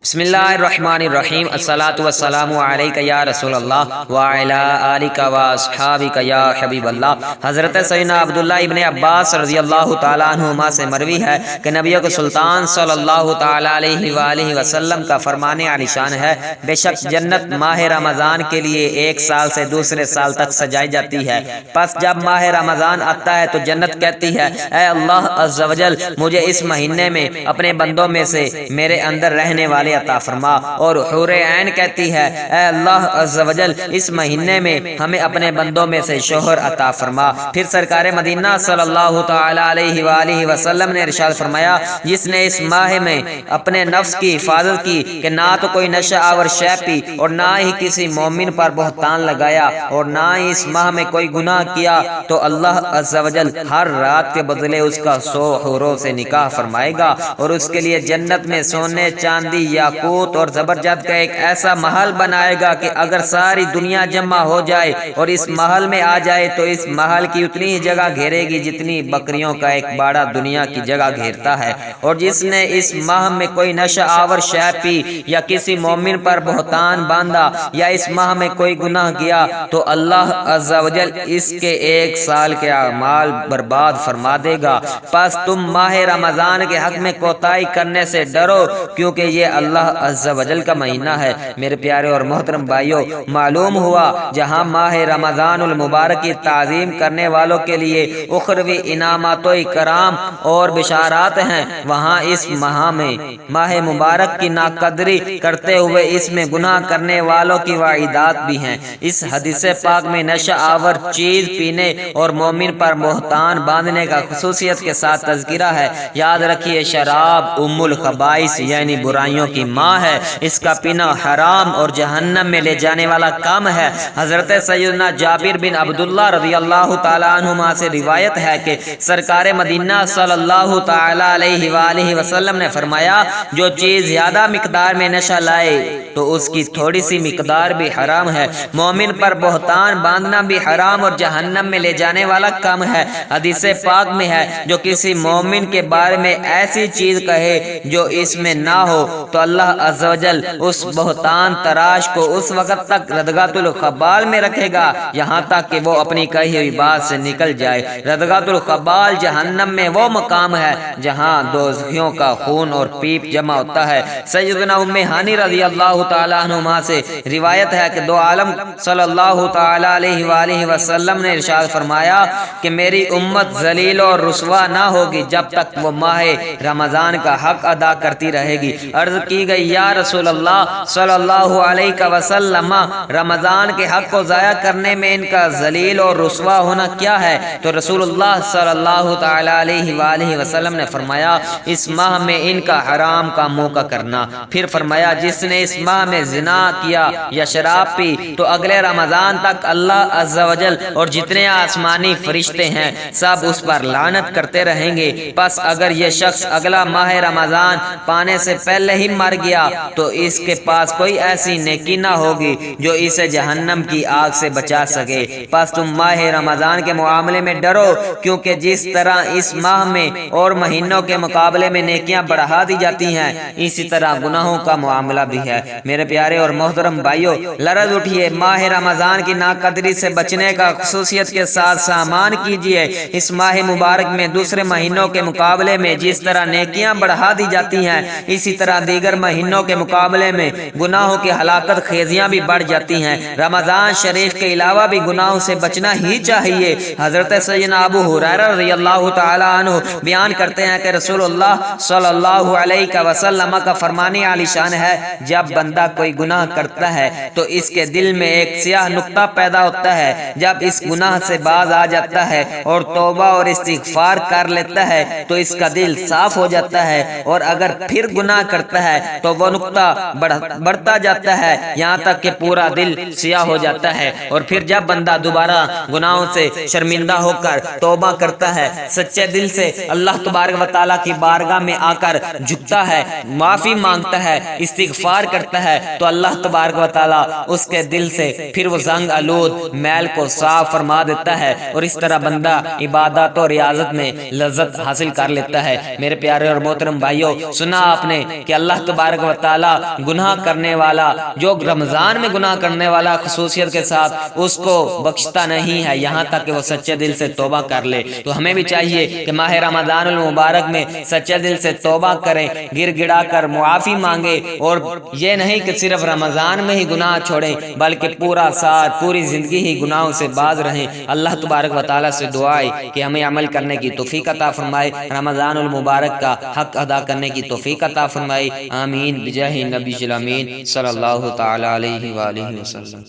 بسم اللہ الرحمن الرحیم الصلاۃ والسلام علیک یا رسول اللہ وعلی آلک واصحابک یا حبیب اللہ۔ حضرت سیدنا عبداللہ ابن عباس رضی اللہ تعالیٰ عنہما سے مروی ہے کہ نبی کو سلطان صلی اللہ تعالیٰ علیہ وآلہ وسلم کا فرمان عالی شان ہے، بے شک جنت ماہ رمضان کے لیے ایک سال سے دوسرے سال تک سجائی جاتی ہے۔ پس جب ماہ رمضان آتا ہے تو جنت کہتی ہے، اے اللہ عز و جل، مجھے اس مہینے میں اپنے بندوں میں سے میرے اندر رہنے والے عطا فرما، اور حور عین کہتی ہے، اے اللہ عز و جل، اس مہینے میں ہمیں اپنے بندوں میں سے شوہر عطا فرما۔ پھر سرکار مدینہ صلی اللہ تعالی علیہ وآلہ وسلم نے ارشاد فرمایا، جس نے اس ماہ میں اپنے نفس کی حفاظت کی کہ نہ تو کوئی نشہ آور شے پی اور نہ ہی کسی مومن پر بہتان لگایا اور نہ ہی اس ماہ میں کوئی گناہ کیا، تو اللہ عز و جل ہر رات کے بدلے اس کا 100 حوروں سے نکاح فرمائے گا، اور اس کے لیے جنت میں سونے چاندی یاقوت اور زبرجد کا ایک ایسا محل بنائے گا کہ اگر ساری دنیا جمع ہو جائے اور اس محل میں آ جائے تو اس محل کی اتنی ہی جگہ گھیرے گی جتنی بکریوں کا ایک باڑہ دنیا کی جگہ گھیرتا ہے۔ اور جس نے اس ماہ میں کوئی نشہ آور شے پی یا کسی مومن پر بہتان باندھا یا اس ماہ میں کوئی گناہ کیا تو اللہ عز و جل اس کے 1 سال کے اعمال برباد فرما دے گا۔ پس تم ماہ رمضان کے حق میں کوتاہی کرنے سے ڈرو، کیونکہ یہ اللہ عز و جل کا مہینہ ہے۔ میرے پیارے اور محترم بھائیوں، معلوم ہوا جہاں ماہ رمضان المبارک کی تعظیم کرنے والوں کے لیے اخروی انعامات و اکرام اور بشارات ہیں، وہاں اس ماہ مبارک کی ناقدری کرتے ہوئے اس میں گناہ کرنے والوں کی وعیدات بھی ہیں۔ اس حدیث پاک میں نشہ آور چیز پینے اور مومن پر بہتان باندھنے کا خصوصیت کے ساتھ تذکرہ ہے۔ یاد رکھیے، شراب ام الخبائث یعنی برائیوں کی ماں ہے، اس کا پینا حرام اور جہنم میں لے جانے والا کام ہے۔ حضرت سیدنا جابر بن عبداللہ رضی اللہ تعالیٰ عنہما سے روایت ہے کہ سرکار مدینہ صلی اللہ تعالیٰ علیہ وآلہ وسلم نے فرمایا، جو چیز زیادہ مقدار میں نشہ لائے تو اس کی تھوڑی سی مقدار بھی حرام ہے۔ مومن پر بہتان باندھنا بھی حرام اور جہنم میں لے جانے والا کام ہے۔ حدیث پاک میں ہے، جو کسی مومن کے بارے میں ایسی چیز کہے جو اس میں نہ ہو تو اللہ عز و جل اس بہتان تراش کو اس وقت تک ردغۃ الخبال میں رکھے گا یہاں تک کہ وہ اپنی کہی ہوئی بات سے نکل جائے۔ ردغۃ الخبال جہنم میں وہ مقام ہے جہاں دوزخیوں کا خون اور پیپ جمع ہوتا ہے۔ سیدنا ام ہانی رضی اللہ تعالیٰ عنہما سے روایت ہے کہ دو عالم صلی اللہ تعالیٰ علیہ وآلہ وسلم نے ارشاد فرمایا کہ میری امت ذلیل اور رسوا نہ ہوگی جب تک وہ ماہ رمضان کا حق ادا کرتی رہے گی۔ عرض کی گئی، یا رسول اللہ صلی اللہ علیہ وسلم، رمضان کے حق کو ضائع کرنے میں ان کا ذلیل اور رسوا ہونا کیا ہے؟ تو رسول اللہ صلی اللہ تعالیٰ علیہ وآلہ وسلم نے فرمایا، اس ماہ میں ان کا حرام کاموں کا کرنا۔ پھر فرمایا، جس نے اس ماہ میں زنا کیا یا شراب پی تو اگلے رمضان تک اللہ عز و جل اور جتنے آسمانی فرشتے ہیں سب اس پر لعنت کرتے رہیں گے۔ پس اگر یہ شخص اگلا ماہ رمضان پانے سے پہلے ہی مر گیا تو اس کے پاس کوئی ایسی نیکی نہ ہوگی جو اسے جہنم کی آگ سے بچا سکے۔ پس تم ماہ رمضان کے معاملے میں ڈرو، کیونکہ جس طرح اس ماہ میں اور مہینوں کے مقابلے میں نیکیاں بڑھا دی جاتی ہیں، اسی طرح گناہوں کا معاملہ بھی ہے۔ میرے پیارے اور محترم بھائیوں، لرز اٹھیے، ماہ رمضان کی ناقدری سے بچنے کا خصوصیت کے ساتھ سامان کیجیے۔ اس ماہ مبارک میں دوسرے مہینوں کے مقابلے میں جس طرح نیکیاں بڑھا دی جاتی ہیں، اسی طرح دیگر مہینوں کے مقابلے میں گناہوں کی ہلاکت خیزیاں بھی بڑھ جاتی ہیں۔ رمضان شریف کے علاوہ بھی گناہوں سے بچنا ہی چاہیے۔ حضرت سیدنا ابو ہریرہ رضی اللہ تعالیٰ عنہ بیان کرتے ہیں کہ رسول اللہ صلی اللہ علیہ وسلم کا فرمان عالی شان ہے، جب بندہ کوئی گناہ کرتا ہے تو اس کے دل میں ایک سیاہ نقطہ پیدا ہوتا ہے۔ جب اس گناہ سے باز آ جاتا ہے اور توبہ اور استغفار کر لیتا ہے تو اس کا دل صاف ہو جاتا ہے، اور اگر پھر گناہ کرتا ہے تو وہ نقطہ بڑھتا جاتا ہے یہاں تک کہ پورا دل سیاہ ہو جاتا ہے۔ اور پھر جب بندہ دوبارہ گناہوں سے شرمندہ ہو کر توبہ کرتا ہے، سچے دل سے اللہ تبارک و تعالیٰ کی بارگاہ میں آ کر جھکتا ہے، معافی مانگتا ہے، استغفار کرتا ہے، تو اللہ تبارک و تعالیٰ اس کے دل سے پھر وہ زنگ آلود میل کو صاف فرما دیتا ہے، اور اس طرح بندہ عبادت اور ریاضت میں لذت حاصل کر لیتا ہے۔ میرے پیارے اور محترم بھائیوں، سنا آپ نے کہ اللہ تبارک و تعالی گناہ کرنے والا، جو رمضان میں گناہ کرنے والا خصوصیت کے ساتھ، اس کو بخشتا نہیں ہے یہاں تک کہ وہ سچے دل سے توبہ کر لے۔ تو ہمیں بھی چاہیے کہ ماہ رمضان المبارک میں سچے دل سے توبہ کریں، گر گڑا کر معافی مانگے، اور یہ نہیں کہ صرف رمضان میں ہی گناہ چھوڑیں بلکہ پورا سال پوری زندگی ہی گناہوں سے باز رہیں۔ اللہ تبارک و تعالیٰ سے دعا ہے کہ ہمیں عمل کرنے کی توفیق عطا فرمائے، رمضان المبارک کا حق ادا کرنے کی توفیق عطا فرمائے۔ آمین بجاہ نبی الامین صلی اللہ تعالی علیہ وآلہ وسلم۔